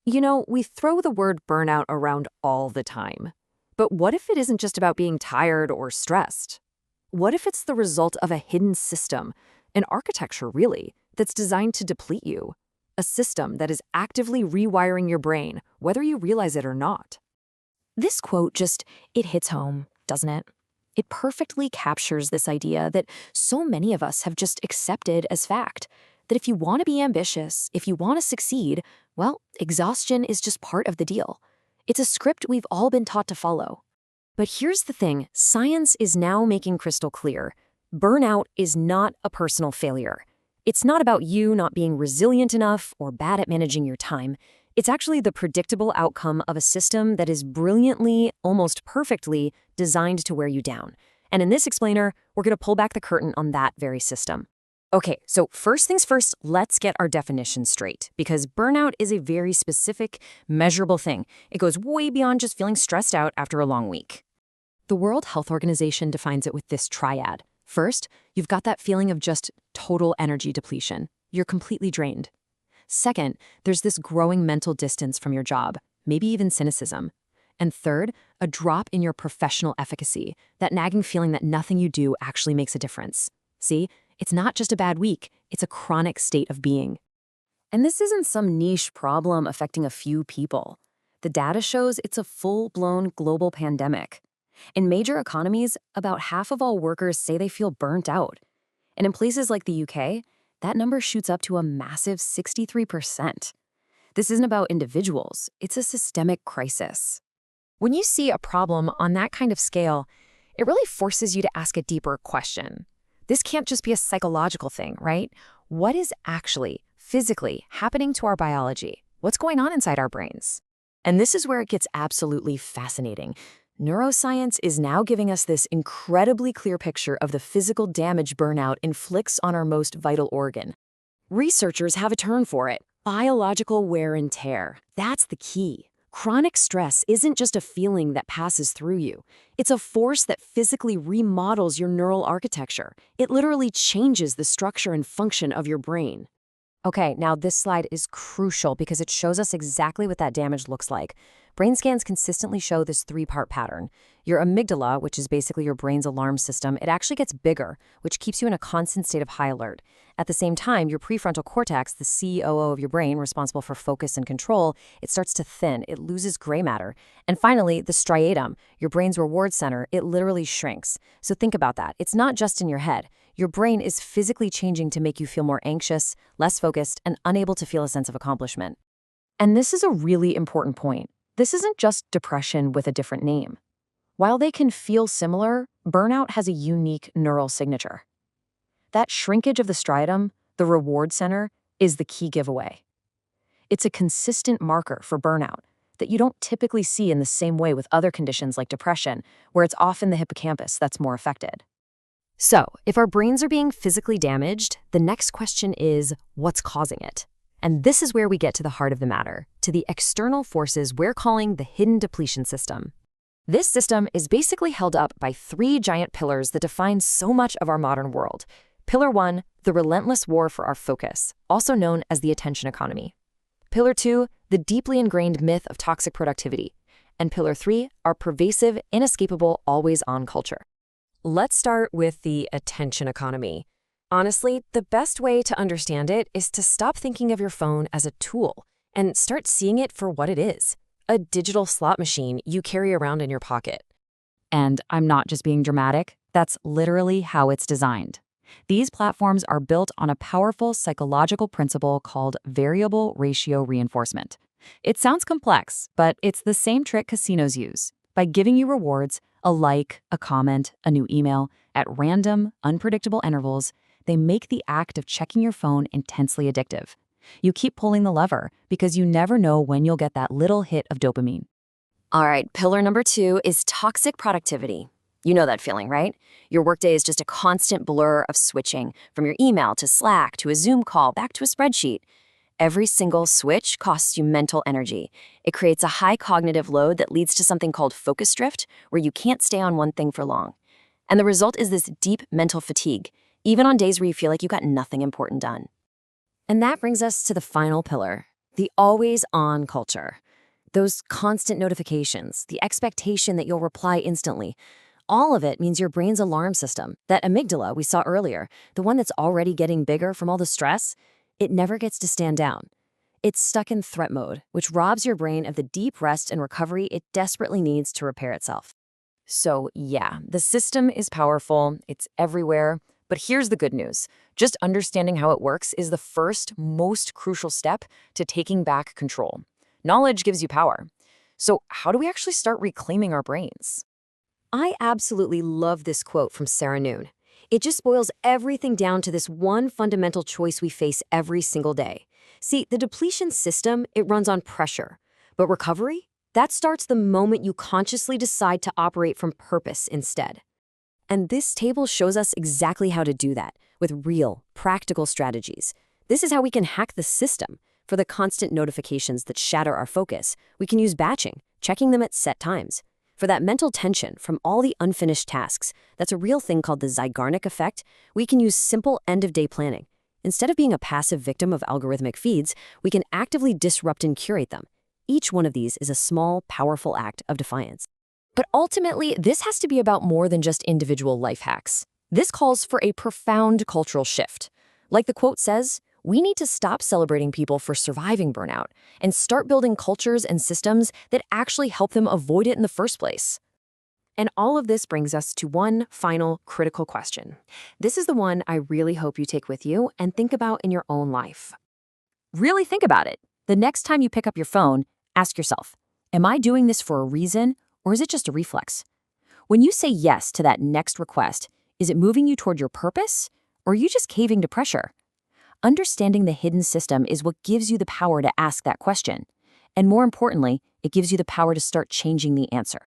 We throw the word burnout around all the time. But what if it isn't just about being tired or stressed? What if it's the result of a hidden system, an architecture really, that's designed to deplete you? A system that is actively rewiring your brain, whether you realize it or not. This quote it hits home, doesn't it? It perfectly captures this idea that so many of us have just accepted as fact. That if you want to be ambitious, if you want to succeed, well, exhaustion is just part of the deal. It's a script we've all been taught to follow. But here's the thing, science is now making crystal clear. Burnout is not a personal failure. It's not about you not being resilient enough or bad at managing your time. It's actually the predictable outcome of a system that is brilliantly, almost perfectly, designed to wear you down. And in this explainer, we're going to pull back the curtain on that very system. Okay, so first things first, let's get our definition straight, because burnout is a very specific, measurable thing. It goes way beyond just feeling stressed out after a long week. The World Health Organization defines it with this triad. First, you've got that feeling of just total energy depletion. You're completely drained. Second, there's this growing mental distance from your job, maybe even cynicism. And third, a drop in your professional efficacy, that nagging feeling that nothing you do actually makes a difference. See, it's not just a bad week, it's a chronic state of being. And this isn't some niche problem affecting a few people. The data shows it's a full-blown global pandemic. In major economies, about half of all workers say they feel burnt out. And in places like the UK, that number shoots up to a massive 63%. This isn't about individuals, it's a systemic crisis. When you see a problem on that kind of scale, it really forces you to ask a deeper question. This can't just be a psychological thing, right? What is actually, physically, happening to our biology? What's going on inside our brains? And this is where it gets absolutely fascinating. Neuroscience is now giving us this incredibly clear picture of the physical damage burnout inflicts on our most vital organ. Researchers have a term for it, biological wear and tear. That's the key. Chronic stress isn't just a feeling that passes through you. It's a force that physically remodels your neural architecture. It literally changes the structure and function of your brain. Okay, now this slide is crucial because it shows us exactly what that damage looks like. Brain scans consistently show this three-part pattern. Your amygdala, which is basically your brain's alarm system, it actually gets bigger, which keeps you in a constant state of high alert. At the same time, your prefrontal cortex, the COO of your brain responsible for focus and control, it starts to thin, it loses gray matter. And finally, the striatum, your brain's reward center, it literally shrinks. So think about that. It's not just in your head. Your brain is physically changing to make you feel more anxious, less focused, and unable to feel a sense of accomplishment. And this is a really important point. This isn't just depression with a different name. While they can feel similar, burnout has a unique neural signature. That shrinkage of the striatum, the reward center, is the key giveaway. It's a consistent marker for burnout that you don't typically see in the same way with other conditions like depression, where it's often the hippocampus that's more affected. So, if our brains are being physically damaged, the next question is, what's causing it? And this is where we get to the heart of the matter, to the external forces we're calling the hidden depletion system. This system is basically held up by three giant pillars that define so much of our modern world. Pillar 1, the relentless war for our focus, also known as the attention economy. Pillar 2, the deeply ingrained myth of toxic productivity. And Pillar 3, our pervasive, inescapable, always-on culture. Let's start with the attention economy. Honestly, the best way to understand it is to stop thinking of your phone as a tool and start seeing it for what it is, a digital slot machine you carry around in your pocket. And I'm not just being dramatic, that's literally how it's designed. These platforms are built on a powerful psychological principle called variable ratio reinforcement. It sounds complex, but it's the same trick casinos use. By giving you rewards, a like, a comment, a new email, at random, unpredictable intervals, they make the act of checking your phone intensely addictive. You keep pulling the lever because you never know when you'll get that little hit of dopamine. All right, pillar number 2 is toxic productivity. You know that feeling, right? Your workday is just a constant blur of switching, from your email to Slack to a Zoom call back to a spreadsheet. Every single switch costs you mental energy. It creates a high cognitive load that leads to something called focus drift, where you can't stay on one thing for long. And the result is this deep mental fatigue, even on days where you feel like you got nothing important done. And that brings us to the final pillar, The always-on culture. Those constant notifications, the expectation that you'll reply instantly, all of it means your brain's alarm system, that amygdala we saw earlier, the one that's already getting bigger from all the stress, it never gets to stand down. It's stuck in threat mode, which robs your brain of the deep rest and recovery it desperately needs to repair itself. So yeah, the system is powerful, it's everywhere, but here's the good news. Just understanding how it works is the first, most crucial step to taking back control. Knowledge gives you power. So how do we actually start reclaiming our brains? I absolutely love this quote from Sarah Noon. It just boils everything down to this one fundamental choice we face every single day. See, the depletion system, it runs on pressure. But recovery? That starts the moment you consciously decide to operate from purpose instead. And this table shows us exactly how to do that, with real, practical strategies. This is how we can hack the system. For the constant notifications that shatter our focus, we can use batching, checking them at set times. For that mental tension from all the unfinished tasks, that's a real thing called the Zeigarnik effect, we can use simple end-of-day planning. Instead of being a passive victim of algorithmic feeds, we can actively disrupt and curate them. Each one of these is a small, powerful act of defiance. But ultimately, this has to be about more than just individual life hacks. This calls for a profound cultural shift. Like the quote says, we need to stop celebrating people for surviving burnout and start building cultures and systems that actually help them avoid it in the first place. And all of this brings us to one final critical question. This is the one I really hope you take with you and think about in your own life. Really think about it. The next time you pick up your phone, ask yourself, am I doing this for a reason or is it just a reflex? When you say yes to that next request, is it moving you toward your purpose or are you just caving to pressure? Understanding the hidden system is what gives you the power to ask that question. And more importantly, it gives you the power to start changing the answer.